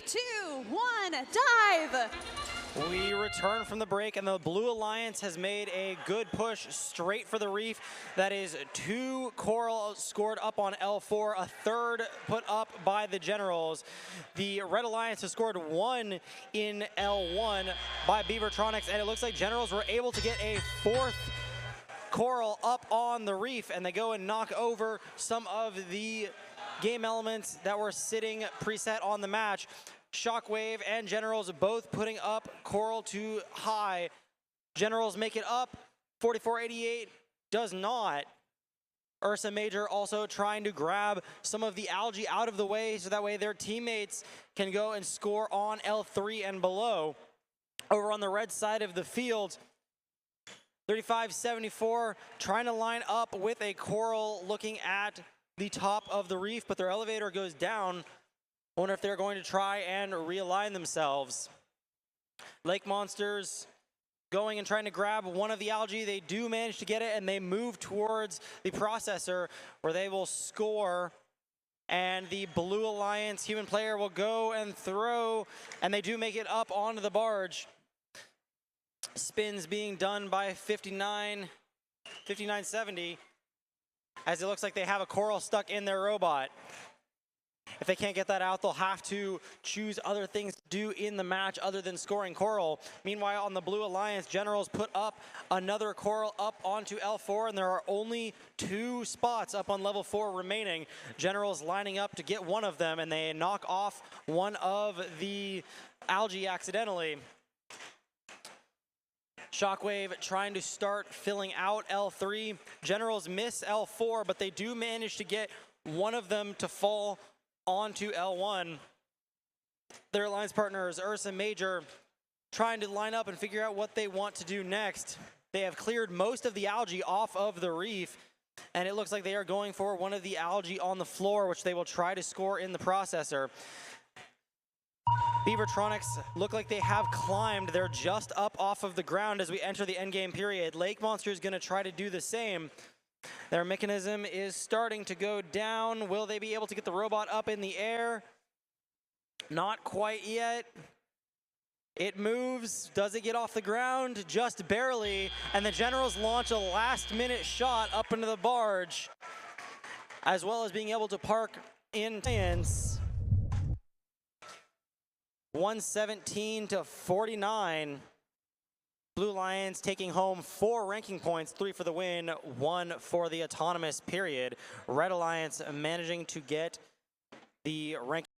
2, 1, dive! We return from the break, and the Blue Alliance has made a good push straight for the reef. That is 2 coral scored up on L4, a 3rd put up by the Generals. The Red Alliance has scored 1 in L1 by Beavertronics, and it looks like Generals were able to get a 4th coral up on the reef, and they go and knock over some of the game elements that were sitting preset on the match. Shockwave and Generals both putting up coral to high. Generals make it up. 4488 does not. Ursa Major also trying to grab some of the algae out of the way so that way their teammates can go and score on L3 and below. Over on the red side of the field, 3574 trying to line up with a coral looking at the top of the reef, but their elevator goes down. I wonder if they're going to try and realign themselves. Lake Monsters going and trying to grab one of the algae. They do manage to get it, and they move towards the processor where they will score. And the Blue Alliance human player will go and throw, and they do make it up onto the barge. Spins being done by 5970, as it looks like they have a coral stuck in their robot. If they can't get that out, they'll have to choose other things to do in the match other than scoring coral. Meanwhile, on the Blue Alliance, Generals put up another coral up onto L4, and there are only 2 spots up on level 4 remaining. Generals lining up to get one of them, and they knock off one of the algae accidentally. Shockwave trying to start filling out L3. Generals miss L4, but they do manage to get one of them to fall onto L1. Their alliance partners, Ursa Major, trying to line up and figure out what they want to do next. They have cleared most of the algae off of the reef, and it looks like they are going for one of the algae on the floor, which they will try to score in the processor. Beavertronics look like they have climbed. They're just up off of the ground as we enter the endgame period. Lake Monster is going to try to do the same. Their mechanism is starting to go down. Will they be able to get the robot up in the air? Not quite yet. It moves. Does it get off the ground? Just barely. And the Generals launch a last-minute shot up into the barge, as well as being able to park in Alliance. 117 to 49. Blue Lions taking home 4 ranking points, 3 for the win, 1 for the autonomous period. Red Alliance managing to get the ranking